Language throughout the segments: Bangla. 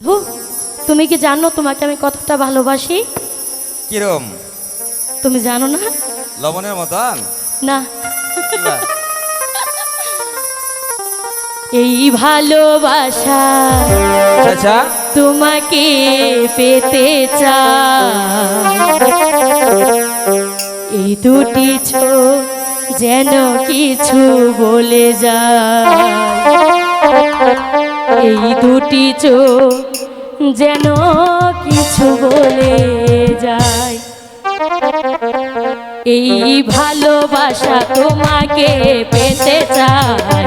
ধু, তুমি কি জানো তোমাকে আমি কতটা ভালোবাসি? কিরম? তুমি জানো না? লবণের মতন না, কিবা? এই ভালোবাসা আচ্ছা তোমাকে পেতে চাই, এই দুটি চোখ যেন কিছু বলে যায়, এই দুটি চোখ যেন কিছু বলে যায়। এই ভালোবাসা তোমাকে পেতে চাই,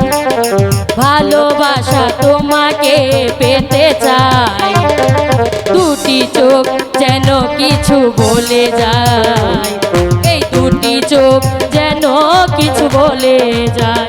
ভালোবাসা তোমাকে পেতে চাই, দুটি চোখ যেন কিছু বলে যায়, এই দুটি চোখ যেন কিছু বলে যায়।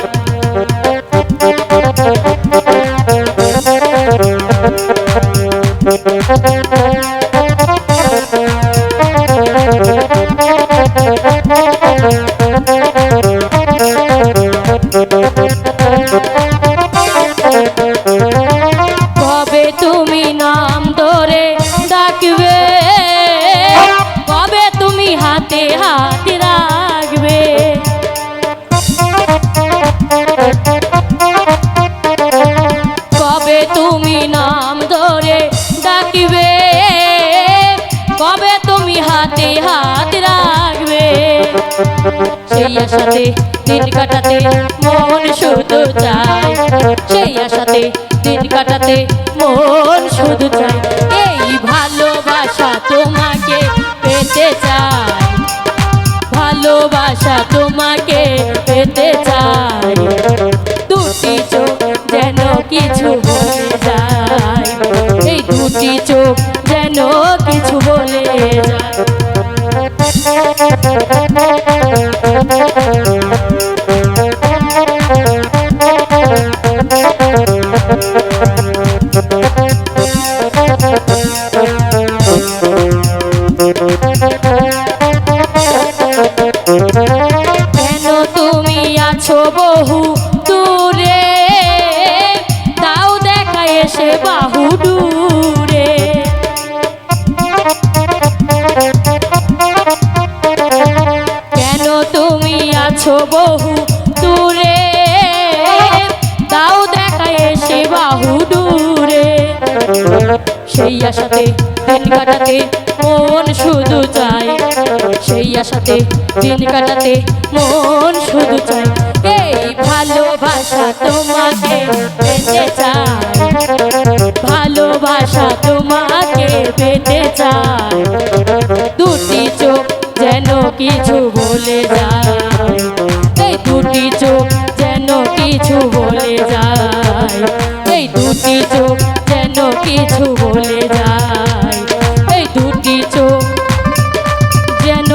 কবে তুমি নাম ধরে ডাকবে, কবে তুমি হাতে হাত রাখবে, কবে তুমি নাম ধরে ডাকবে, কবে তুমি হাতে হাত রাখবে, সেই আশাতে দিন কাটাতে মন শুধু চাই, সেই আশাতে দিন কাটাতে মন শুধু চাই, এই ভালোবাসা তোমাকে পেতে চাই, ভালোবাসা তোমাকে পেতে চাই, দুটি চোখ যেন কিছু বলে যায়, এই দুটি চোখ যেন কিছু বলে যায়। কেন তুমি আছো বহু দূরে, তাও দেখা এসে বাহু দূরে, কেন তুমি আছো বহু দূরে, তাও দেখা এসে বাহু দূরে, সেই আশাতে দিন কাটাতে মন শুধু চাই, সেই আশাতে দিন কাটাতে মন শুধু চাই, এই ভালোবাসা তোমাকে পেতে চাই, ভালোবাসা তোমাকে পেতে চাই, দুটি চোখ যেন কিছু বলে যায়, এই দুটি চোখ যেন কিছু বলে যায়, এই দুটি চোখ যেন কিছু বলে যায়, এই দুটি চোখ যেন